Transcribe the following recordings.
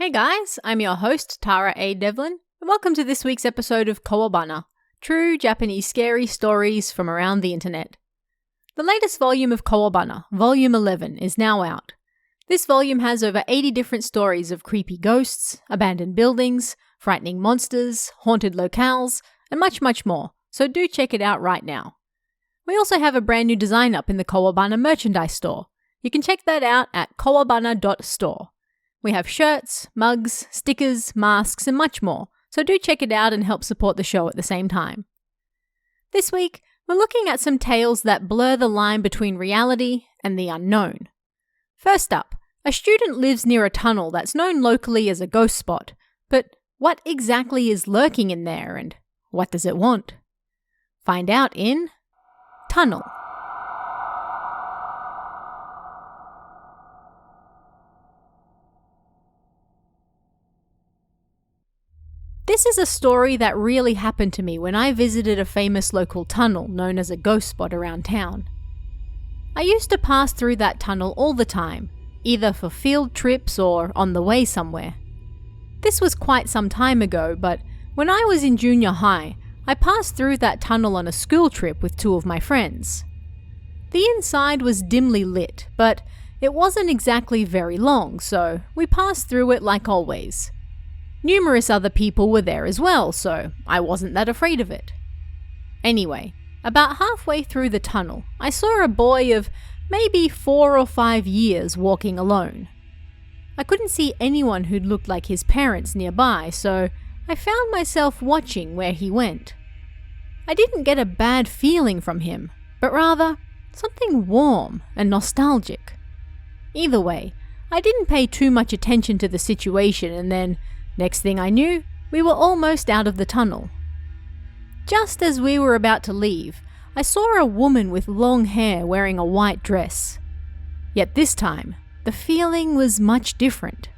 Hey guys, I'm your host, Tara A. Devlin, and welcome to this week's episode of Kowabana, true Japanese scary stories from around the internet. The latest volume of Kowabana, Volume 11, is now out. This volume has over 80 different stories of creepy ghosts, abandoned buildings, frightening monsters, haunted locales, and much, much more, so do check it out right now. We also have a brand new design up in the Kowabana merchandise store. You can check that out at kowabana.store. We have shirts, mugs, stickers, masks, and much more, so do check it out and help support the show at the same time. This week, we're looking at some tales that blur the line between reality and the unknown. First up, a student lives near a tunnel that's known locally as a ghost spot, but what exactly is lurking in there and what does it want? Find out in Tunnel. This is a story that really happened to me when I visited a famous local tunnel known as a ghost spot around town. I used to pass through that tunnel all the time, either for field trips or on the way somewhere. This was quite some time ago, but when I was in junior high, I passed through that tunnel on a school trip with two of my friends. The inside was dimly lit, but it wasn't exactly very long, so we passed through it like always. Numerous other people were there as well, so I wasn't that afraid of it. Anyway, about halfway through the tunnel, I saw a boy of maybe 4 or 5 years walking alone. I couldn't see anyone who'd looked like his parents nearby, so I found myself watching where he went. I didn't get a bad feeling from him, but rather something warm and nostalgic. Either way, I didn't pay too much attention to the situation, and then next thing I knew, we were almost out of the tunnel. Just as we were about to leave, I saw a woman with long hair wearing a white dress. Yet this time, the feeling was much different.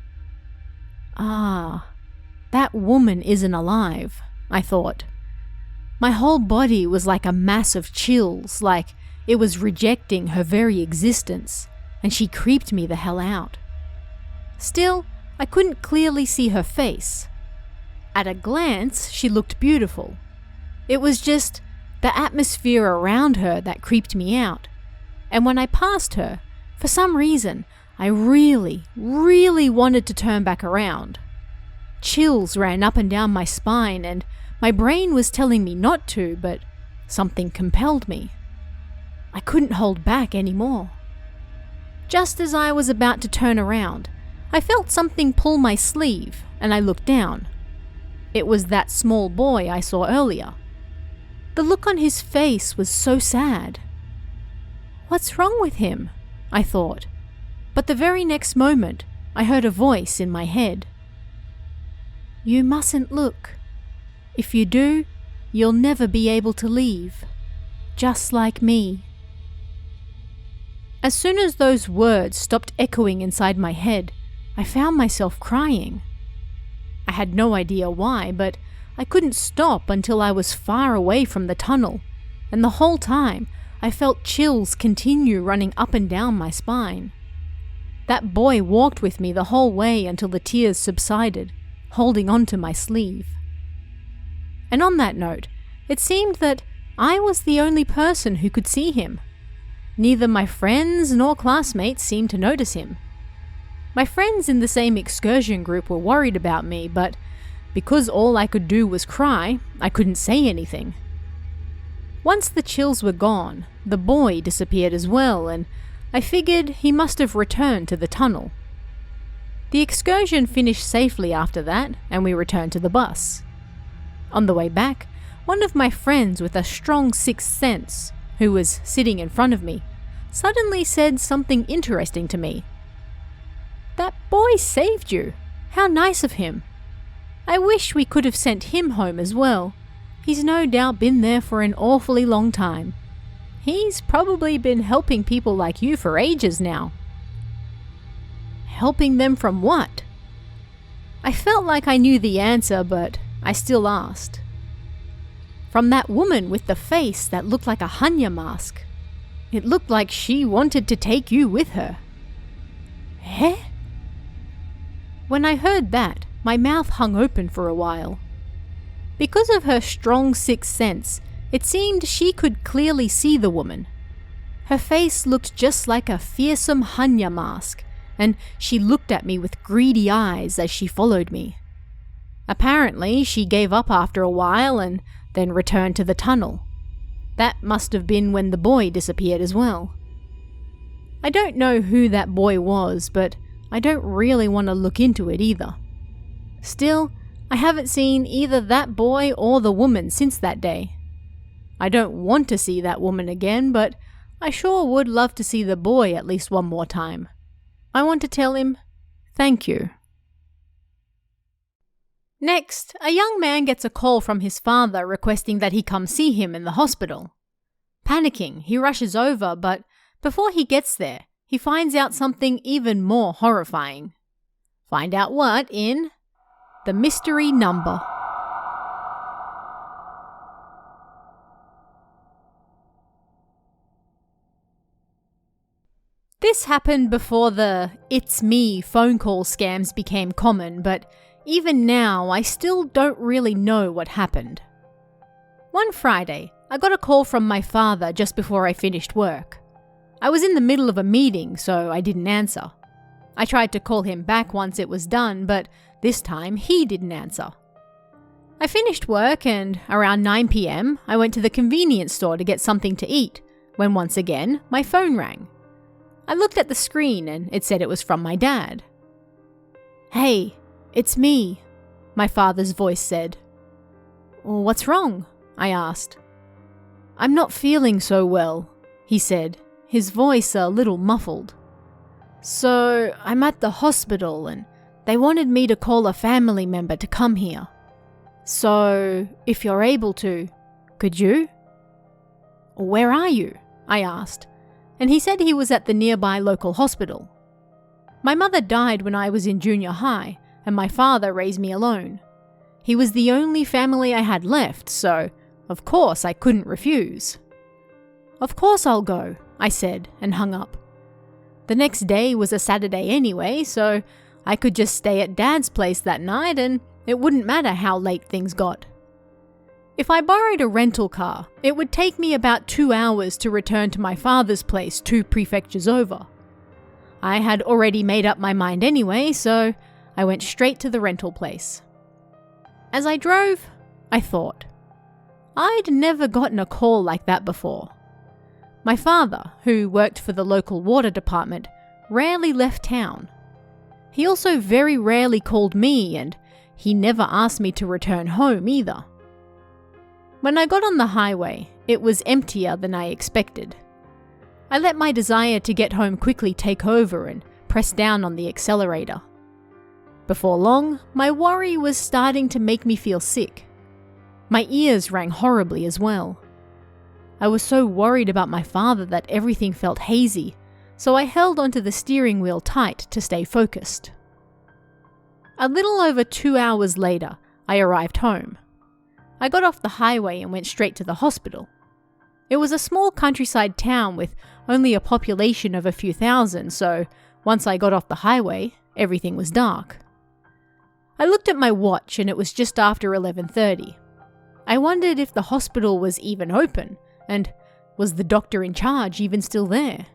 That woman isn't alive, I thought. My whole body was like a mass of chills, like it was rejecting her very existence, and she creeped me the hell out. Still, I couldn't clearly see her face. At a glance, she looked beautiful. It was just the atmosphere around her that creeped me out. And when I passed her, for some reason, I really wanted to turn back around. Chills ran up and down my spine, and my brain was telling me not to, but something compelled me. I couldn't hold back anymore. Just as I was about to turn around, I felt something pull my sleeve, and I looked down. It was that small boy I saw earlier. The look on his face was so sad. What's wrong with him? I thought. But the very next moment, I heard a voice in my head. You mustn't look. If you do, you'll never be able to leave. Just like me. As soon as those words stopped echoing inside my head, I found myself crying. I had no idea why, but I couldn't stop until I was far away from the tunnel, and the whole time I felt chills continue running up and down my spine. That boy walked with me the whole way until the tears subsided, holding onto my sleeve. And on that note, it seemed that I was the only person who could see him. Neither my friends nor classmates seemed to notice him. My friends in the same excursion group were worried about me, but because all I could do was cry, I couldn't say anything. Once the chills were gone, the boy disappeared as well, and I figured he must have returned to the tunnel. The excursion finished safely after that, and we returned to the bus. On the way back, one of my friends with a strong sixth sense, who was sitting in front of me, suddenly said something interesting to me. That boy saved you. How nice of him. I wish we could have sent him home as well. He's no doubt been there for an awfully long time. He's probably been helping people like you for ages now. Helping them from what? I felt like I knew the answer, but I still asked. From that woman with the face that looked like a Hanya mask. It looked like she wanted to take you with her. Eh? When I heard that, my mouth hung open for a while. Because of her strong sixth sense, it seemed she could clearly see the woman. Her face looked just like a fearsome Hanya mask, and she looked at me with greedy eyes as she followed me. Apparently, she gave up after a while and then returned to the tunnel. That must have been when the boy disappeared as well. I don't know who that boy was, but I don't really want to look into it either. Still, I haven't seen either that boy or the woman since that day. I don't want to see that woman again, but I sure would love to see the boy at least one more time. I want to tell him, thank you. Next, a young man gets a call from his father requesting that he come see him in the hospital. Panicking, he rushes over, but before he gets there, he finds out something even more horrifying. Find out what in The Mystery Number. This happened before the "it's me" phone call scams became common, but even now I still don't really know what happened. One Friday, I got a call from my father just before I finished work. I was in the middle of a meeting, so I didn't answer. I tried to call him back once it was done, but this time he didn't answer. I finished work and around 9 p.m. I went to the convenience store to get something to eat, when once again my phone rang. I looked at the screen and it said it was from my dad. "Hey, it's me," my father's voice said. "What's wrong?" I asked. "I'm not feeling so well," he said, his voice a little muffled. "So I'm at the hospital and they wanted me to call a family member to come here. So if you're able to, could you?" "Where are you?" I asked, and he said he was at the nearby local hospital. My mother died when I was in junior high, and my father raised me alone. He was the only family I had left, so of course I couldn't refuse. "Of course I'll go," I said and hung up. The next day was a Saturday anyway, so I could just stay at Dad's place that night and it wouldn't matter how late things got. If I borrowed a rental car, it would take me about 2 hours to return to my father's place 2 prefectures over. I had already made up my mind anyway, so I went straight to the rental place. As I drove, I thought, I'd never gotten a call like that before. My father, who worked for the local water department, rarely left town. He also very rarely called me, and he never asked me to return home either. When I got on the highway, it was emptier than I expected. I let my desire to get home quickly take over and pressed down on the accelerator. Before long, my worry was starting to make me feel sick. My ears rang horribly as well. I was so worried about my father that everything felt hazy, so I held onto the steering wheel tight to stay focused. A little over 2 hours later, I arrived home. I got off the highway and went straight to the hospital. It was a small countryside town with only a population of a few thousand, so once I got off the highway, everything was dark. I looked at my watch and it was just after 11:30. I wondered if the hospital was even open, and was the doctor in charge even still there?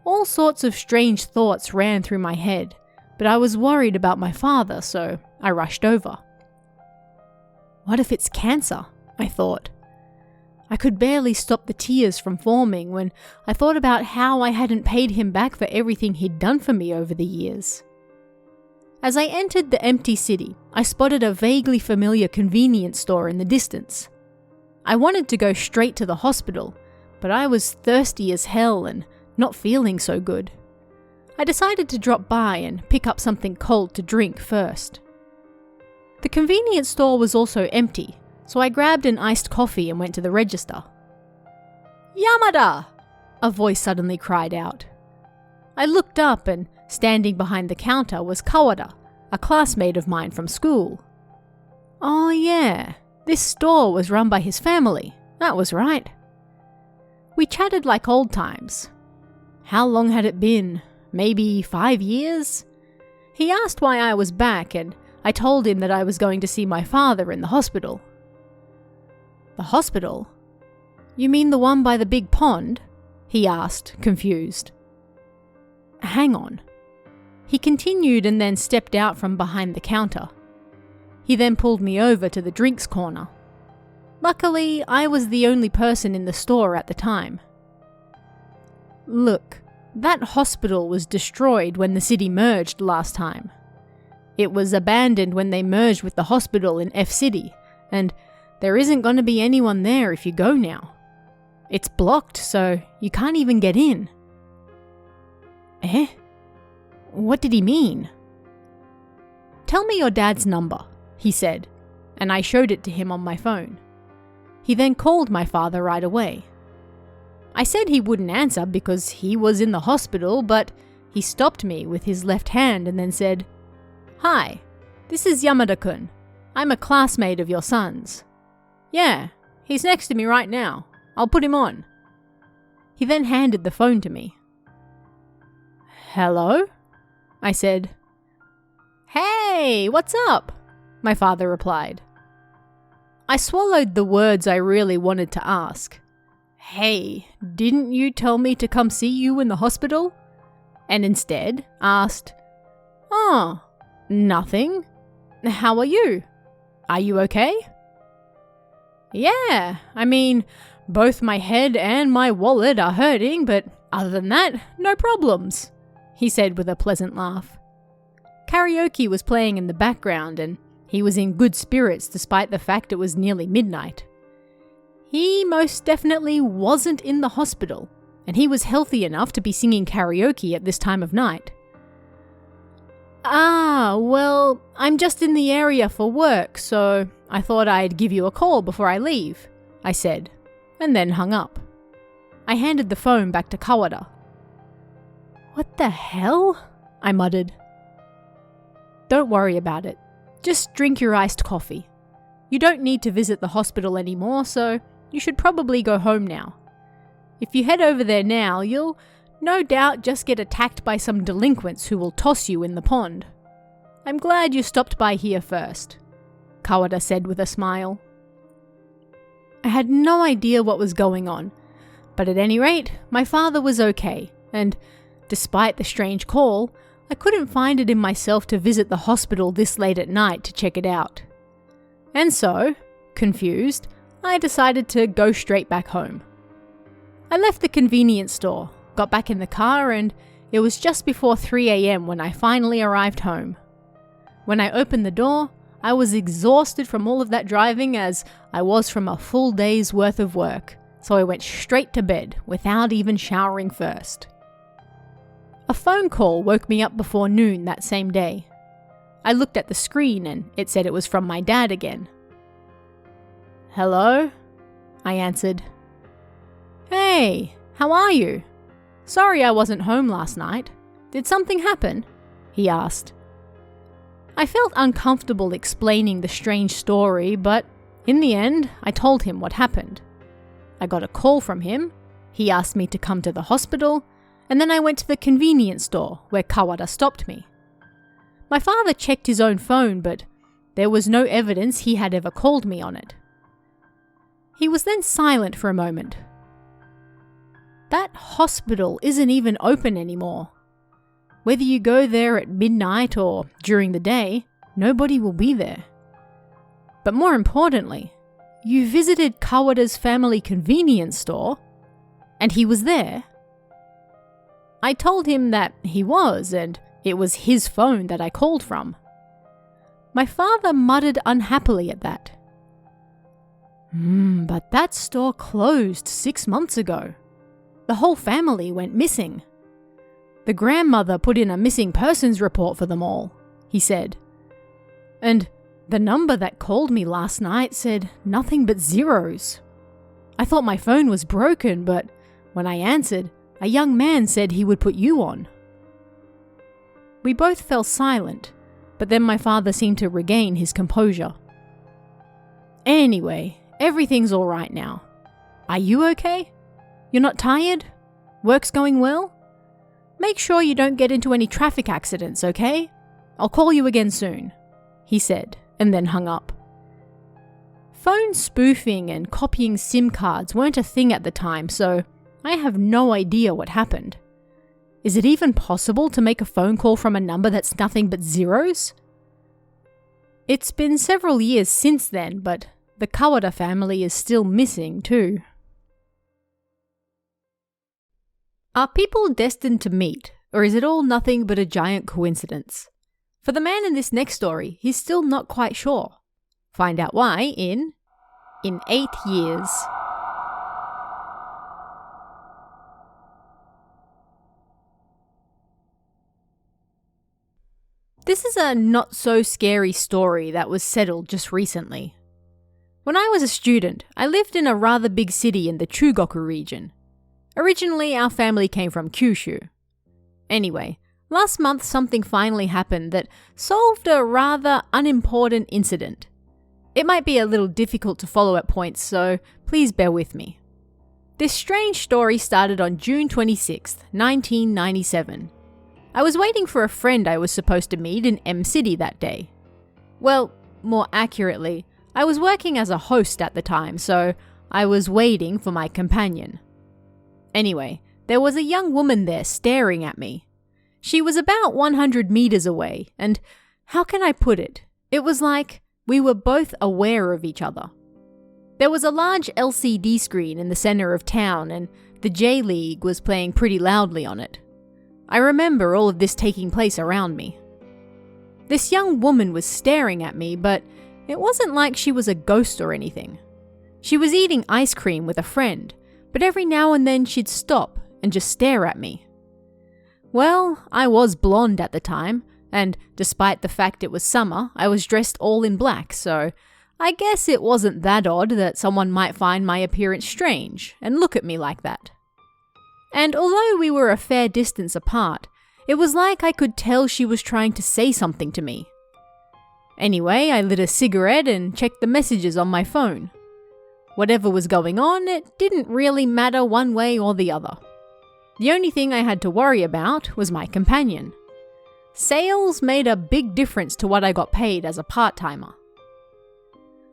All sorts of strange thoughts ran through my head, but I was worried about my father, so I rushed over. What if it's cancer? I thought. I could barely stop the tears from forming when I thought about how I hadn't paid him back for everything he'd done for me over the years. As I entered the empty city, I spotted a vaguely familiar convenience store in the distance. I wanted to go straight to the hospital, but I was thirsty as hell and not feeling so good. I decided to drop by and pick up something cold to drink first. The convenience store was also empty, so I grabbed an iced coffee and went to the register. "Yamada!" a voice suddenly cried out. I looked up and standing behind the counter was Kawada, a classmate of mine from school. Oh yeah, this store was run by his family, that was right. We chatted like old times. How long had it been? Maybe 5 years? He asked why I was back, and I told him that I was going to see my father in the hospital. The hospital? You mean the one by the big pond? He asked, confused. Hang on. He continued and then stepped out from behind the counter. He then pulled me over to the drinks corner. Luckily, I was the only person in the store at the time. Look, that hospital was destroyed when the city merged last time. It was abandoned when they merged with the hospital in F City, and there isn't going to be anyone there if you go now. It's blocked, so you can't even get in. Eh? What did he mean? Tell me your dad's number, he said, and I showed it to him on my phone. He then called my father right away. I said he wouldn't answer because he was in the hospital, but he stopped me with his left hand and then said, "Hi, this is Yamada-kun. I'm a classmate of your son's." "Yeah, he's next to me right now. I'll put him on." He then handed the phone to me. "Hello?" I said. "Hey, what's up?" my father replied. I swallowed the words I really wanted to ask. "Hey, didn't you tell me to come see you in the hospital?" And instead asked, "Oh, nothing. How are you? Are you okay?" "Yeah, I mean, both my head and my wallet are hurting, but other than that, no problems," he said with a pleasant laugh. Karaoke was playing in the background and he was in good spirits despite the fact it was nearly midnight. He most definitely wasn't in the hospital, and he was healthy enough to be singing karaoke at this time of night. Well, I'm just in the area for work, so I thought I'd give you a call before I leave," I said, and then hung up. I handed the phone back to Kawada. "What the hell?" I muttered. "Don't worry about it. Just drink your iced coffee. You don't need to visit the hospital anymore, so you should probably go home now. If you head over there now, you'll no doubt just get attacked by some delinquents who will toss you in the pond. I'm glad you stopped by here first," Kawada said with a smile. I had no idea what was going on, but at any rate, my father was okay, and despite the strange call, I couldn't find it in myself to visit the hospital this late at night to check it out. And so, confused, I decided to go straight back home. I left the convenience store, got back in the car, and it was just before 3 a.m. when I finally arrived home. When I opened the door, I was exhausted from all of that driving as I was from a full day's worth of work, so I went straight to bed without even showering first. A phone call woke me up before noon that same day. I looked at the screen and it said it was from my dad again. "Hello?" I answered. "Hey, how are you? Sorry I wasn't home last night. Did something happen?" he asked. I felt uncomfortable explaining the strange story, but in the end, I told him what happened. I got a call from him, he asked me to come to the hospital, and then I went to the convenience store where Kawada stopped me. My father checked his own phone, but there was no evidence he had ever called me on it. He was then silent for a moment. "That hospital isn't even open anymore. Whether you go there at midnight or during the day, nobody will be there. But more importantly, you visited Kawada's family convenience store, and he was there?" I told him that he was, and it was his phone that I called from. My father muttered unhappily at that. But that store closed 6 months ago. The whole family went missing. The grandmother put in a missing persons report for them all," he said. "And the number that called me last night said nothing but zeros. I thought my phone was broken, but when I answered, a young man said he would put you on." We both fell silent, but then my father seemed to regain his composure. "Anyway, everything's all right now. Are you okay? You're not tired? Work's going well? Make sure you don't get into any traffic accidents, okay? I'll call you again soon," he said, and then hung up. Phone spoofing and copying SIM cards weren't a thing at the time, so I have no idea what happened. Is it even possible to make a phone call from a number that's nothing but zeros? It's been several years since then, but the Kowabana family is still missing too. Are people destined to meet, or is it all nothing but a giant coincidence? For the man in this next story, he's still not quite sure. Find out why in 8 years. This is a not-so-scary story that was settled just recently. When I was a student, I lived in a rather big city in the Chugoku region. Originally, our family came from Kyushu. Anyway, last month something finally happened that solved a rather unimportant incident. It might be a little difficult to follow at points, so please bear with me. This strange story started on June 26th, 1997. I was waiting for a friend I was supposed to meet in M City that day. Well, more accurately, I was working as a host at the time, so I was waiting for my companion. Anyway, there was a young woman there staring at me. She was about 100 meters away, and how can I put it? It was like we were both aware of each other. There was a large LCD screen in the center of town, and the J-League was playing pretty loudly on it. I remember all of this taking place around me. This young woman was staring at me, but it wasn't like she was a ghost or anything. She was eating ice cream with a friend, but every now and then she'd stop and just stare at me. Well, I was blonde at the time, and despite the fact it was summer, I was dressed all in black, so I guess it wasn't that odd that someone might find my appearance strange and look at me like that. And although we were a fair distance apart, it was like I could tell she was trying to say something to me. Anyway, I lit a cigarette and checked the messages on my phone. Whatever was going on, it didn't really matter one way or the other. The only thing I had to worry about was my companion. Sales made a big difference to what I got paid as a part-timer.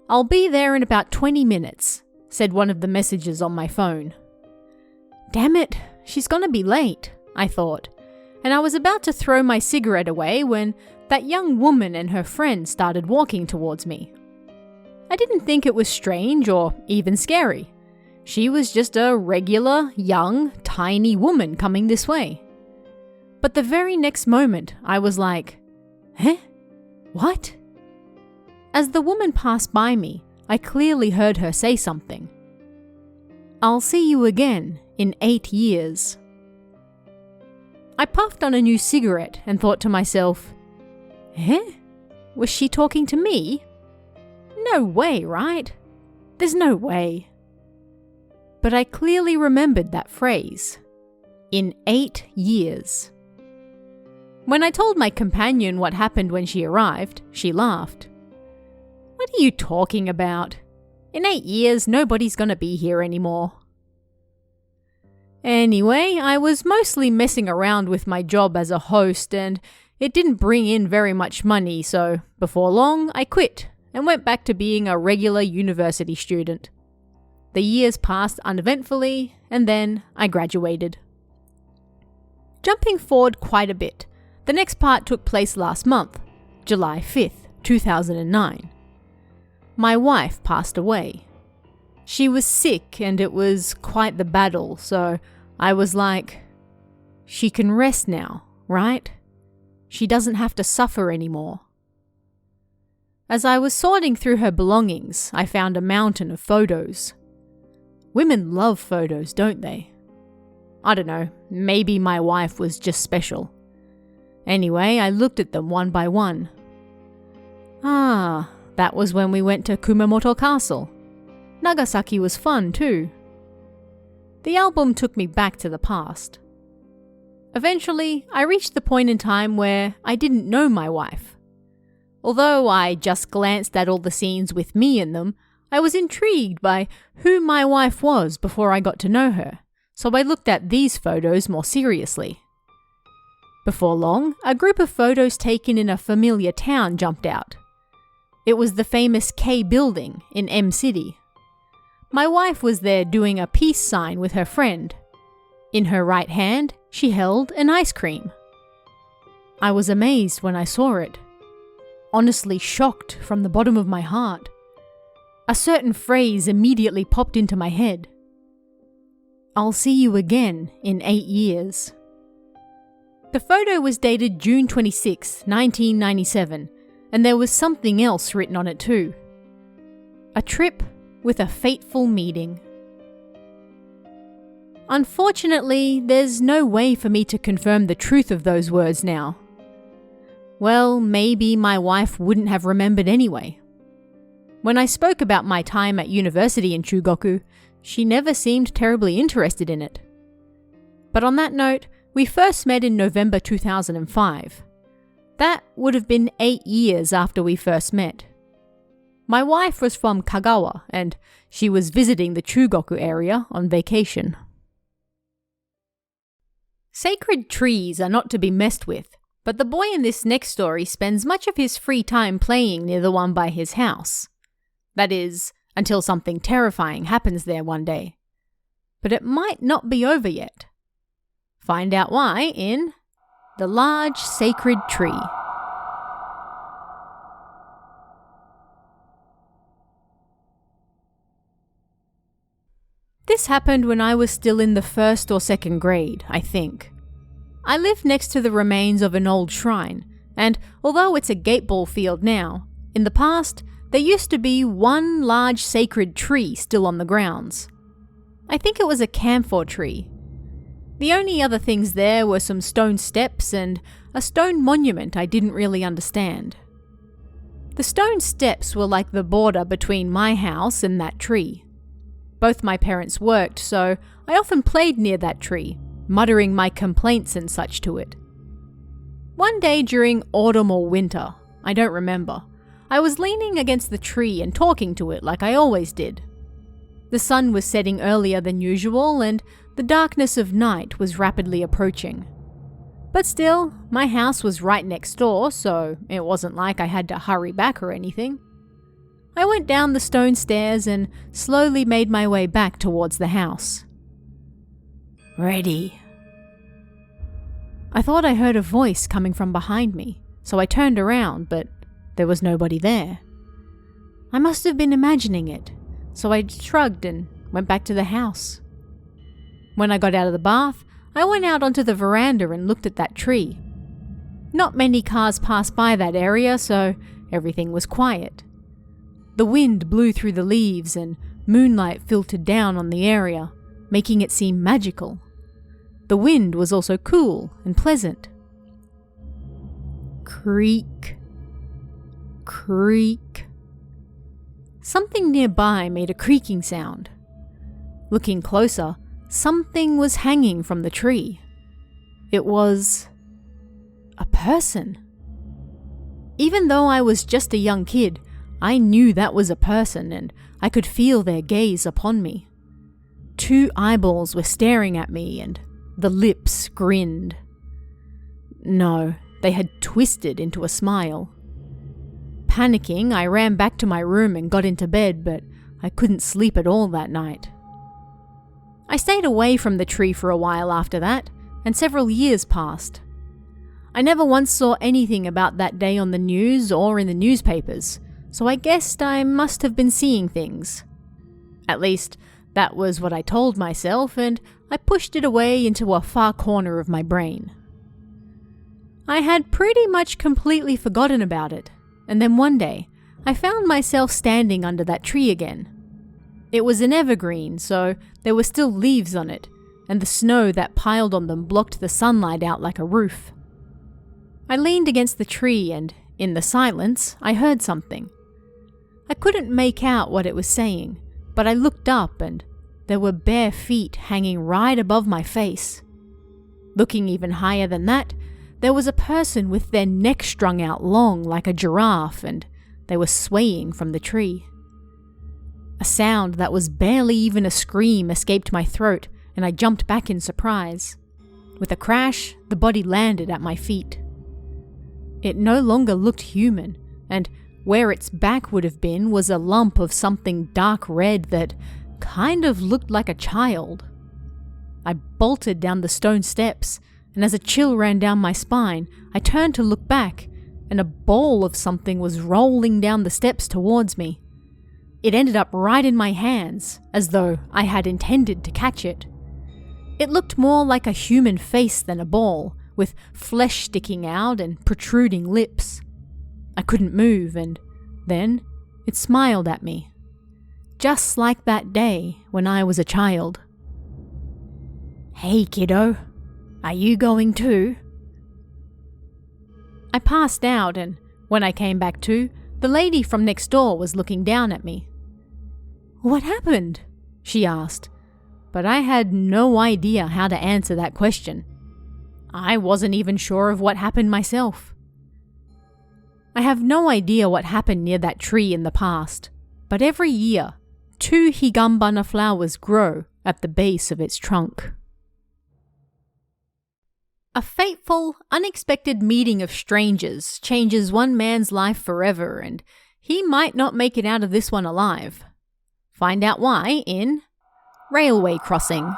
"I'll be there in about 20 minutes, said one of the messages on my phone. Damn it, she's gonna be late, I thought, and I was about to throw my cigarette away when that young woman and her friend started walking towards me. I didn't think it was strange or even scary. She was just a regular, young, tiny woman coming this way. But the very next moment, I was like, "Huh? What?" As the woman passed by me, I clearly heard her say something. "I'll see you again in 8 years." I puffed on a new cigarette and thought to myself, "Eh? Was she talking to me? No way, right? There's no way." But I clearly remembered that phrase. In 8 years. When I told my companion what happened when she arrived, she laughed. "What are you talking about? In 8 years, nobody's gonna be here anymore." Anyway, I was mostly messing around with my job as a host, and it didn't bring in very much money, so before long, I quit and went back to being a regular university student. The years passed uneventfully, and then I graduated. Jumping forward quite a bit, the next part took place last month, July 5th, 2009. My wife passed away. She was sick and it was quite the battle, so I was like, she can rest now, right? She doesn't have to suffer anymore. As I was sorting through her belongings, I found a mountain of photos. Women love photos, don't they? I don't know, maybe my wife was just special. Anyway, I looked at them one by one. Ah, that was when we went to Kumamoto Castle. Nagasaki was fun too. The album took me back to the past. Eventually, I reached the point in time where I didn't know my wife. Although I just glanced at all the scenes with me in them, I was intrigued by who my wife was before I got to know her, so I looked at these photos more seriously. Before long, a group of photos taken in a familiar town jumped out. It was the famous K building in M City. My wife was there doing a peace sign with her friend. In her right hand, she held an ice cream. I was amazed when I saw it. Honestly shocked from the bottom of my heart. A certain phrase immediately popped into my head. "I'll see you again in 8 years." The photo was dated June 26, 1997, and there was something else written on it too. A trip with a fateful meeting. Unfortunately, there's no way for me to confirm the truth of those words now. Well, maybe my wife wouldn't have remembered anyway. When I spoke about my time at university in Chugoku, she never seemed terribly interested in it. But on that note, we first met in November 2005. That would have been 8 years after we first met. My wife was from Kagawa, and she was visiting the Chugoku area on vacation. Sacred trees are not to be messed with, but the boy in this next story spends much of his free time playing near the one by his house. That is, until something terrifying happens there one day. But it might not be over yet. Find out why in The Large Sacred Tree. This happened when I was still in the 1st or 2nd grade, I think. I lived next to the remains of an old shrine, and although it's a gateball field now, in the past there used to be one large sacred tree still on the grounds. I think it was a camphor tree. The only other things there were some stone steps and a stone monument I didn't really understand. The stone steps were like the border between my house and that tree. Both my parents worked, so I often played near that tree, muttering my complaints and such to it. One day during autumn or winter, I don't remember, I was leaning against the tree and talking to it like I always did. The sun was setting earlier than usual, and the darkness of night was rapidly approaching. But still, my house was right next door, so it wasn't like I had to hurry back or anything. I went down the stone stairs and slowly made my way back towards the house. "Ready." I thought I heard a voice coming from behind me, so I turned around, but there was nobody there. I must have been imagining it, so I shrugged and went back to the house. When I got out of the bath, I went out onto the veranda and looked at that tree. Not many cars passed by that area, so everything was quiet. The wind blew through the leaves and moonlight filtered down on the area, making it seem magical. The wind was also cool and pleasant. Creak. Creak. Something nearby made a creaking sound. Looking closer, something was hanging from the tree. It was a person. Even though I was just a young kid, I knew that was a person, and I could feel their gaze upon me. 2 eyeballs were staring at me, and the lips grinned. No, they had twisted into a smile. Panicking, I ran back to my room and got into bed, but I couldn't sleep at all that night. I stayed away from the tree for a while after that, and several years passed. I never once saw anything about that day on the news or in the newspapers, so I guessed I must have been seeing things. At least, that was what I told myself, and I pushed it away into a far corner of my brain. I had pretty much completely forgotten about it, and then one day, I found myself standing under that tree again. It was an evergreen, so there were still leaves on it, and the snow that piled on them blocked the sunlight out like a roof. I leaned against the tree and, in the silence, I heard something. I couldn't make out what it was saying, but I looked up and there were bare feet hanging right above my face. Looking even higher than that, there was a person with their neck strung out long like a giraffe, and they were swaying from the tree. A sound that was barely even a scream escaped my throat, and I jumped back in surprise. With a crash, the body landed at my feet. It no longer looked human, and where its back would have been was a lump of something dark red that kind of looked like a child. I bolted down the stone steps, and as a chill ran down my spine, I turned to look back, and a ball of something was rolling down the steps towards me. It ended up right in my hands, as though I had intended to catch it. It looked more like a human face than a ball, with flesh sticking out and protruding lips. I couldn't move, and then it smiled at me. Just like that day when I was a child. "Hey, kiddo, are you going too?" I passed out, and when I came back to, the lady from next door was looking down at me. "What happened?" she asked, but I had no idea how to answer that question. I wasn't even sure of what happened myself. I have no idea what happened near that tree in the past, but every year, 2 higambana flowers grow at the base of its trunk. A fateful, unexpected meeting of strangers changes one man's life forever, and he might not make it out of this one alive. Find out why in Railway Crossing.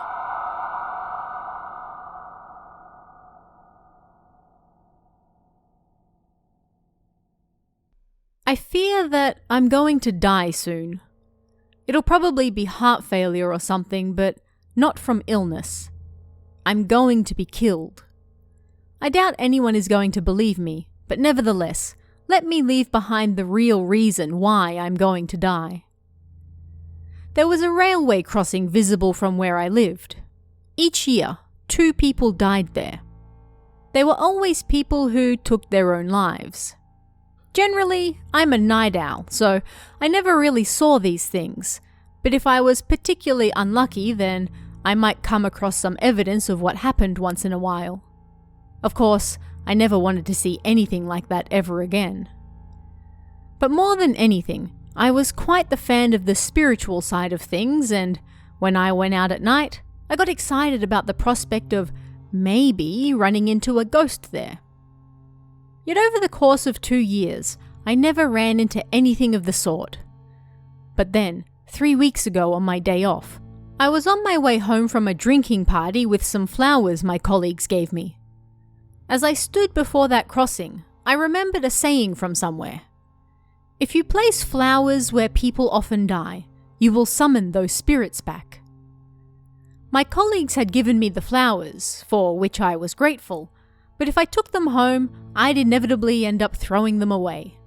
I fear that I'm going to die soon. It'll probably be heart failure or something, but not from illness. I'm going to be killed. I doubt anyone is going to believe me, but nevertheless, let me leave behind the real reason why I'm going to die. There was a railway crossing visible from where I lived. Each year, 2 people died there. They were always people who took their own lives. Generally, I'm a night owl, so I never really saw these things, but if I was particularly unlucky, then I might come across some evidence of what happened once in a while. Of course, I never wanted to see anything like that ever again. But more than anything, I was quite the fan of the spiritual side of things, and when I went out at night, I got excited about the prospect of maybe running into a ghost there. Yet over the course of 2 years, I never ran into anything of the sort. But then, 3 weeks ago on my day off, I was on my way home from a drinking party with some flowers my colleagues gave me. As I stood before that crossing, I remembered a saying from somewhere. If you place flowers where people often die, you will summon those spirits back. My colleagues had given me the flowers, for which I was grateful, but if I took them home, I'd inevitably end up throwing them away.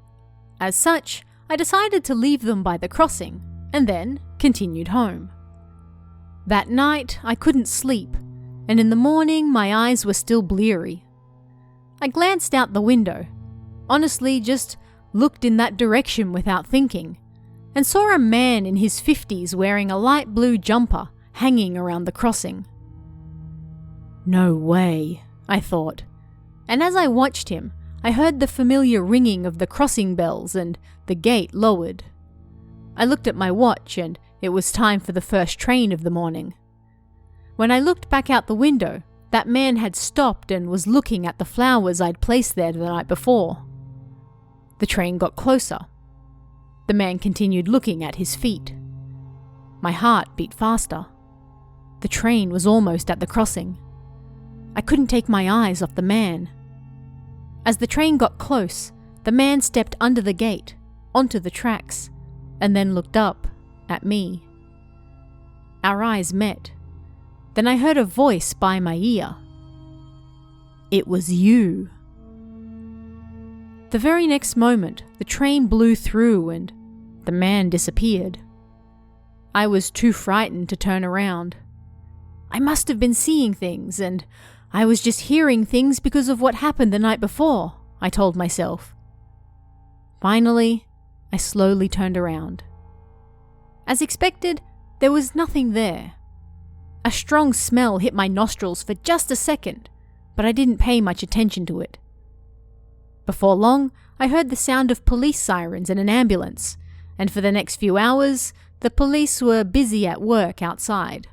As such, I decided to leave them by the crossing, and then continued home. That night, I couldn't sleep, and in the morning my eyes were still bleary. I glanced out the window, honestly just looked in that direction without thinking, and saw a man in his 50s wearing a light blue jumper hanging around the crossing. No way, I thought, and as I watched him, I heard the familiar ringing of the crossing bells and the gate lowered. I looked at my watch and it was time for the first train of the morning. When I looked back out the window, that man had stopped and was looking at the flowers I'd placed there the night before. The train got closer. The man continued looking at his feet. My heart beat faster. The train was almost at the crossing. I couldn't take my eyes off the man. As the train got close, the man stepped under the gate, onto the tracks, and then looked up at me. Our eyes met. Then I heard a voice by my ear. It was you. The very next moment, the train blew through and the man disappeared. I was too frightened to turn around. I must have been seeing things, and I was just hearing things because of what happened the night before, I told myself. Finally, I slowly turned around. As expected, there was nothing there. A strong smell hit my nostrils for just a second, but I didn't pay much attention to it. Before long, I heard the sound of police sirens and an ambulance, and for the next few hours, the police were busy at work outside.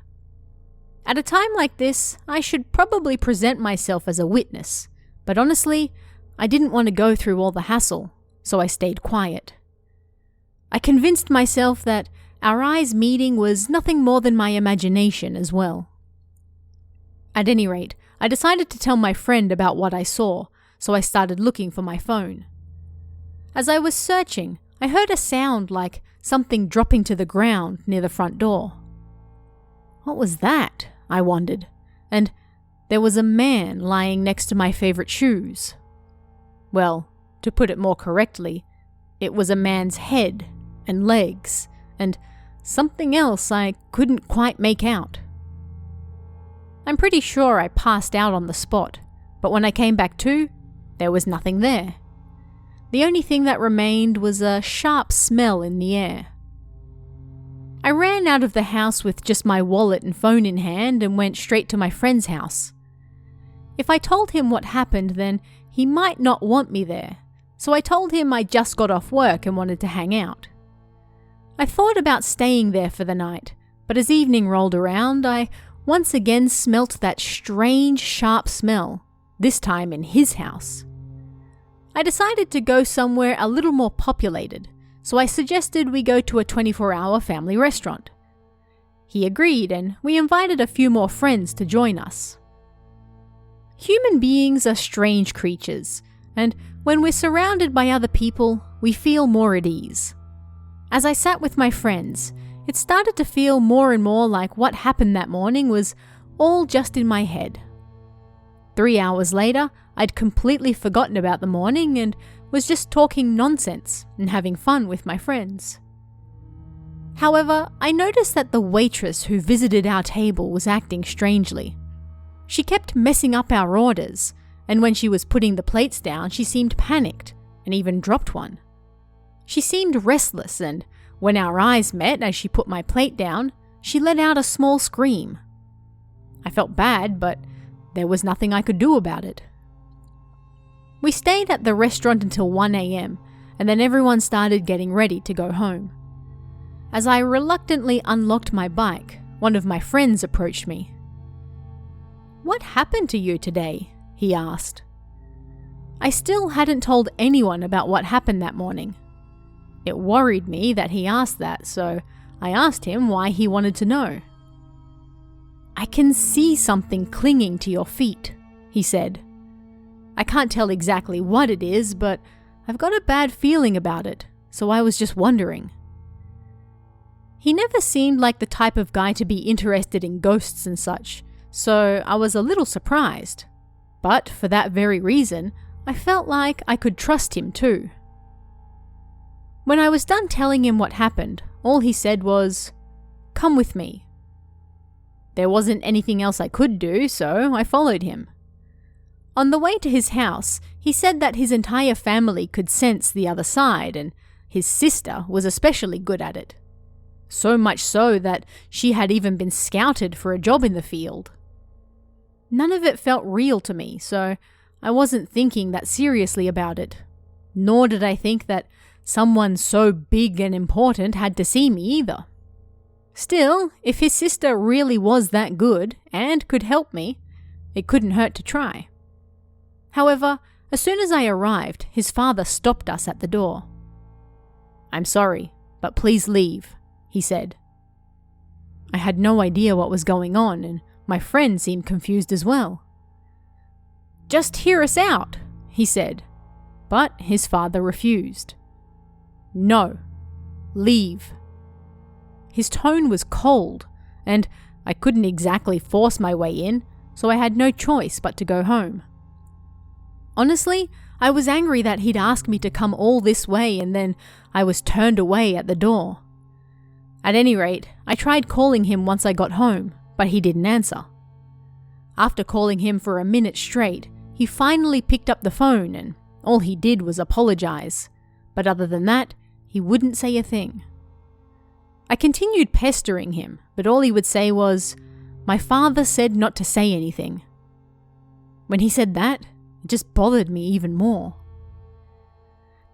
At a time like this, I should probably present myself as a witness, but honestly, I didn't want to go through all the hassle, so I stayed quiet. I convinced myself that our eyes meeting was nothing more than my imagination as well. At any rate, I decided to tell my friend about what I saw, so I started looking for my phone. As I was searching, I heard a sound like something dropping to the ground near the front door. What was that? I wondered, and there was a man lying next to my favorite shoes. Well, to put it more correctly, it was a man's head and legs, and something else I couldn't quite make out. I'm pretty sure I passed out on the spot, but when I came back to, there was nothing there. The only thing that remained was a sharp smell in the air. I ran out of the house with just my wallet and phone in hand and went straight to my friend's house. If I told him what happened, then he might not want me there, so I told him I just got off work and wanted to hang out. I thought about staying there for the night, but as evening rolled around, I once again smelt that strange, sharp smell, this time in his house. I decided to go somewhere a little more populated, so I suggested we go to a 24-hour family restaurant. He agreed, and we invited a few more friends to join us. Human beings are strange creatures, and when we're surrounded by other people, we feel more at ease. As I sat with my friends, it started to feel more and more like what happened that morning was all just in my head. 3 hours later, I'd completely forgotten about the morning and was just talking nonsense and having fun with my friends. However, I noticed that the waitress who visited our table was acting strangely. She kept messing up our orders, and when she was putting the plates down, she seemed panicked and even dropped one. She seemed restless, and when our eyes met as she put my plate down, she let out a small scream. I felt bad, but there was nothing I could do about it. We stayed at the restaurant until 1 a.m, and then everyone started getting ready to go home. As I reluctantly unlocked my bike, one of my friends approached me. "What happened to you today?" he asked. I still hadn't told anyone about what happened that morning. It worried me that he asked that, so I asked him why he wanted to know. "I can see something clinging to your feet," he said. "I can't tell exactly what it is, but I've got a bad feeling about it, so I was just wondering." He never seemed like the type of guy to be interested in ghosts and such, so I was a little surprised. But for that very reason, I felt like I could trust him too. When I was done telling him what happened, all he said was, "Come with me." There wasn't anything else I could do, so I followed him. On the way to his house, he said that his entire family could sense the other side, and his sister was especially good at it. So much so that she had even been scouted for a job in the field. None of it felt real to me, so I wasn't thinking that seriously about it. Nor did I think that someone so big and important had to see me either. Still, if his sister really was that good and could help me, it couldn't hurt to try. However, as soon as I arrived, his father stopped us at the door. "I'm sorry, but please leave," he said. I had no idea what was going on, and my friend seemed confused as well. "Just hear us out," he said, but his father refused. "No, leave." His tone was cold, and I couldn't exactly force my way in, so I had no choice but to go home. Honestly, I was angry that he'd asked me to come all this way and then I was turned away at the door. At any rate, I tried calling him once I got home, but he didn't answer. After calling him for a minute straight, he finally picked up the phone and all he did was apologize, but other than that, he wouldn't say a thing. I continued pestering him, but all he would say was, "My father said not to say anything." When he said that, it just bothered me even more.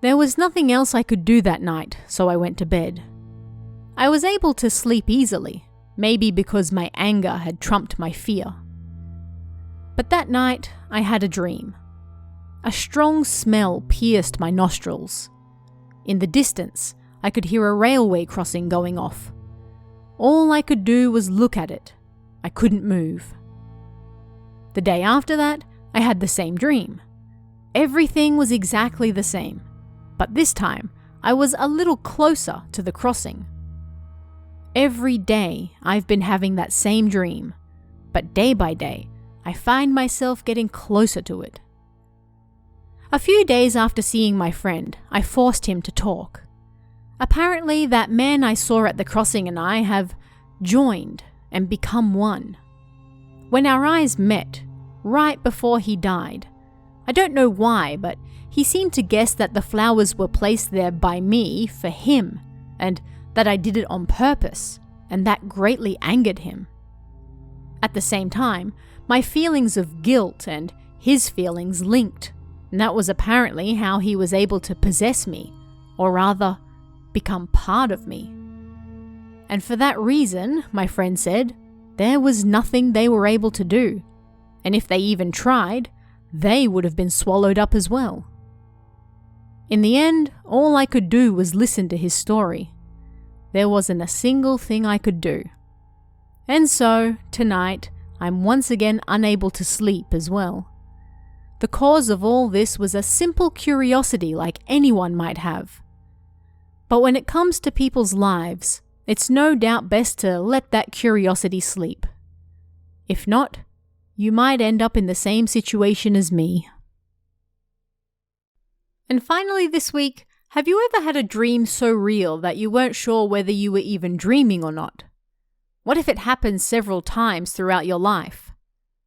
There was nothing else I could do that night, so I went to bed. I was able to sleep easily, maybe because my anger had trumped my fear. But that night, I had a dream. A strong smell pierced my nostrils. In the distance, I could hear a railway crossing going off. All I could do was look at it. I couldn't move. The day after that, I had the same dream. Everything was exactly the same, but this time, I was a little closer to the crossing. Every day, I've been having that same dream, but day by day, I find myself getting closer to it. A few days after seeing my friend, I forced him to talk. Apparently, that man I saw at the crossing and I have joined and become one. When our eyes met, right before he died, I don't know why, but he seemed to guess that the flowers were placed there by me for him, and that I did it on purpose, and that greatly angered him. At the same time, my feelings of guilt and his feelings linked, and that was apparently how he was able to possess me, or rather, become part of me. And for that reason, my friend said, there was nothing they were able to do, and if they even tried, they would have been swallowed up as well. In the end, all I could do was listen to his story. There wasn't a single thing I could do. And so, tonight, I'm once again unable to sleep as well. The cause of all this was a simple curiosity like anyone might have. But when it comes to people's lives, it's no doubt best to let that curiosity sleep. If not, you might end up in the same situation as me. And finally this week, have you ever had a dream so real that you weren't sure whether you were even dreaming or not? What if it happened several times throughout your life?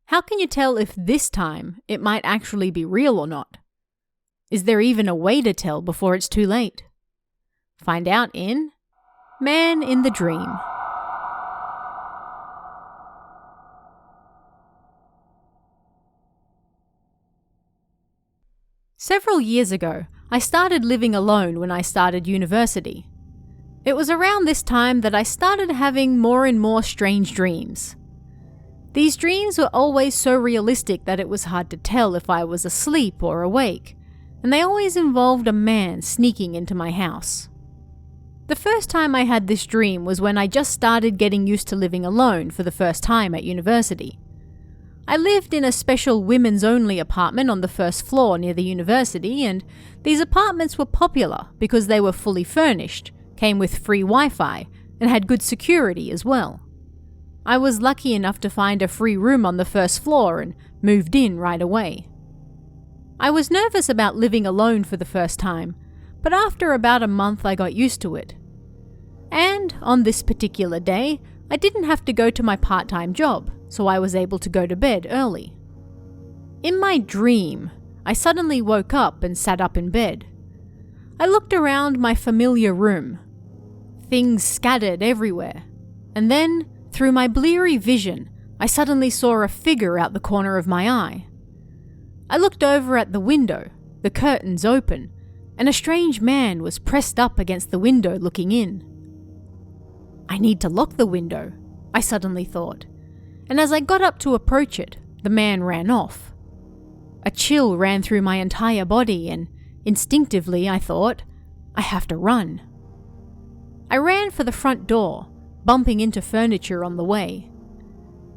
How can you tell if this time it might actually be real or not? Is there even a way to tell before it's too late? Find out in Man in the Dream. Several years ago, I started living alone when I started university. It was around this time that I started having more and more strange dreams. These dreams were always so realistic that it was hard to tell if I was asleep or awake, and they always involved a man sneaking into my house. The first time I had this dream was when I just started getting used to living alone for the first time at university. I lived in a special women's-only apartment on the first floor near the university, and these apartments were popular because they were fully furnished, came with free Wi-Fi, and had good security as well. I was lucky enough to find a free room on the first floor and moved in right away. I was nervous about living alone for the first time, but after about a month I got used to it. And on this particular day, I didn't have to go to my part-time job, so I was able to go to bed early. In my dream, I suddenly woke up and sat up in bed. I looked around my familiar room. Things scattered everywhere. And then, through my bleary vision, I suddenly saw a figure out the corner of my eye. I looked over at the window, the curtains open, and a strange man was pressed up against the window looking in. I need to lock the window, I suddenly thought, and as I got up to approach it, the man ran off. A chill ran through my entire body and instinctively I thought, I have to run. I ran for the front door, bumping into furniture on the way.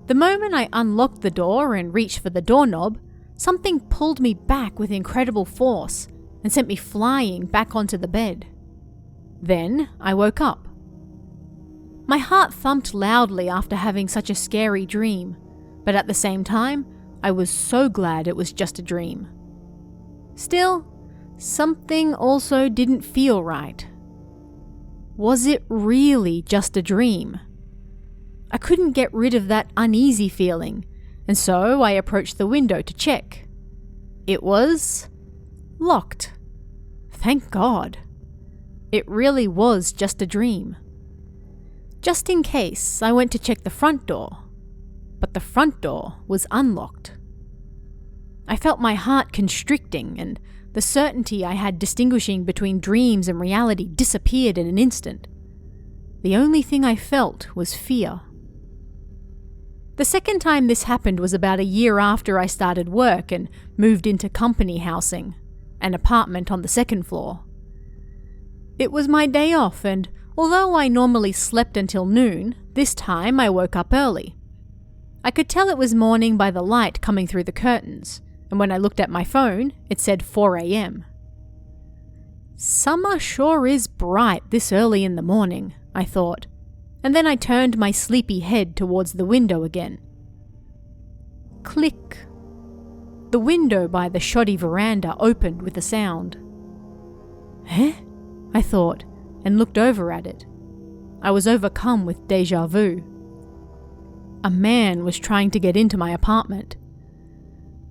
The moment I unlocked the door and reached for the doorknob, something pulled me back with incredible force and sent me flying back onto the bed. Then I woke up. My heart thumped loudly after having such a scary dream, but at the same time, I was so glad it was just a dream. Still, something also didn't feel right. Was it really just a dream? I couldn't get rid of that uneasy feeling, and so I approached the window to check. It was locked. Thank God. It really was just a dream. Just in case, I went to check the front door, but the front door was unlocked. I felt my heart constricting, and the certainty I had distinguishing between dreams and reality disappeared in an instant. The only thing I felt was fear. The second time this happened was about a year after I started work and moved into company housing, an apartment on the second floor. It was my day off, and although I normally slept until noon, this time I woke up early. I could tell it was morning by the light coming through the curtains, and when I looked at my phone, it said 4 a.m. Summer sure is bright this early in the morning, I thought, and then I turned my sleepy head towards the window again. Click. The window by the shoddy veranda opened with a sound. Eh? I thought, and looked over at it. I was overcome with déjà vu. A man was trying to get into my apartment.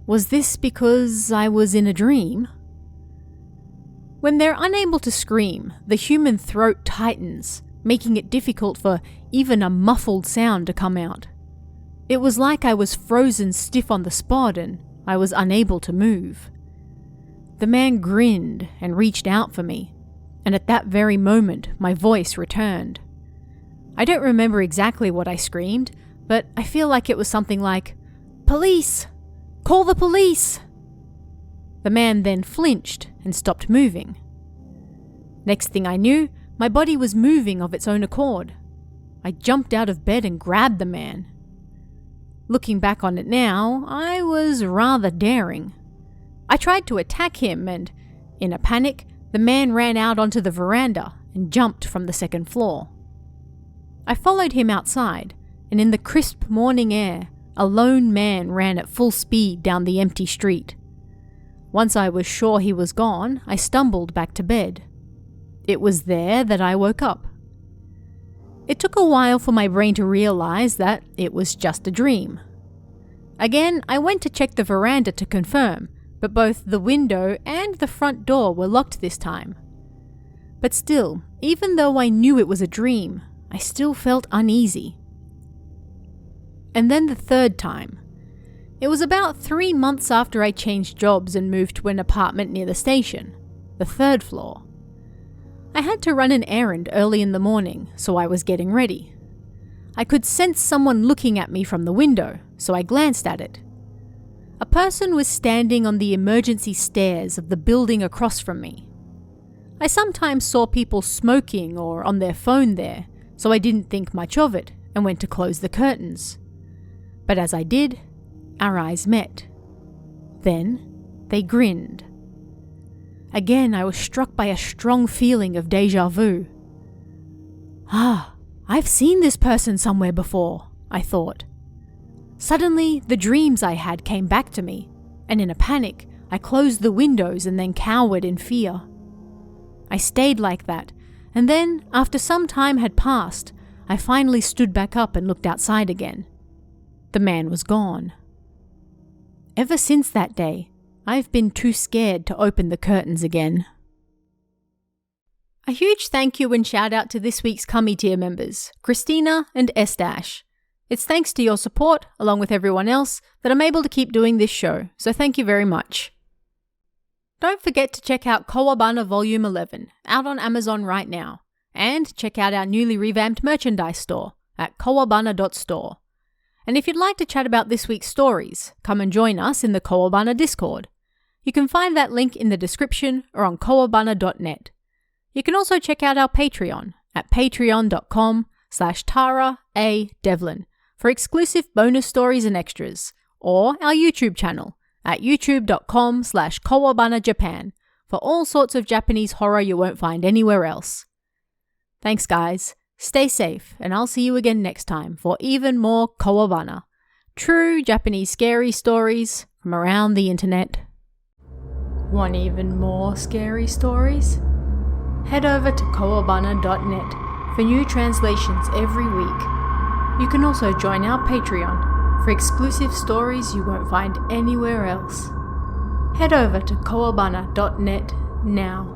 Was this because I was in a dream? When they're unable to scream, the human throat tightens, making it difficult for even a muffled sound to come out. It was like I was frozen stiff on the spot and I was unable to move. The man grinned and reached out for me, and at that very moment my voice returned. I don't remember exactly what I screamed, but I feel like it was something like, "Police! Call the police!" The man then flinched and stopped moving. Next thing I knew, my body was moving of its own accord. I jumped out of bed and grabbed the man. Looking back on it now, I was rather daring. I tried to attack him and, in a panic, the man ran out onto the veranda and jumped from the second floor. I followed him outside, and in the crisp morning air, a lone man ran at full speed down the empty street. Once I was sure he was gone, I stumbled back to bed. It was there that I woke up. It took a while for my brain to realize that it was just a dream. Again, I went to check the veranda to confirm, but both the window and the front door were locked this time. But still, even though I knew it was a dream, I still felt uneasy. And then the third time. It was about 3 months after I changed jobs and moved to an apartment near the station, the third floor. I had to run an errand early in the morning, so I was getting ready. I could sense someone looking at me from the window, so I glanced at it. A person was standing on the emergency stairs of the building across from me. I sometimes saw people smoking or on their phone there, so I didn't think much of it and went to close the curtains. But as I did, our eyes met. Then they grinned. Again, I was struck by a strong feeling of déjà vu. Ah, I've seen this person somewhere before, I thought. Suddenly, the dreams I had came back to me, and in a panic, I closed the windows and then cowered in fear. I stayed like that, and then, after some time had passed, I finally stood back up and looked outside again. The man was gone. Ever since that day, I've been too scared to open the curtains again. A huge thank you and shout out to this week's Cummy tier members, Christina and S-. It's thanks to your support, along with everyone else, that I'm able to keep doing this show, so thank you very much. Don't forget to check out Kowabana Volume 11, out on Amazon right now, and check out our newly revamped merchandise store at kowabana.store. And if you'd like to chat about this week's stories, come and join us in the Kowabana Discord. You can find that link in the description or on kowabana.net. You can also check out our Patreon at patreon.com/TaraADevlin for exclusive bonus stories and extras, or our YouTube channel at youtube.com/KowabanaJapan for all sorts of Japanese horror you won't find anywhere else. Thanks guys, stay safe, and I'll see you again next time for even more Kowabana, true Japanese scary stories from around the internet. Want even more scary stories? Head over to kowabana.net for new translations every week. You can also join our Patreon for exclusive stories you won't find anywhere else. Head over to kowabana.net now.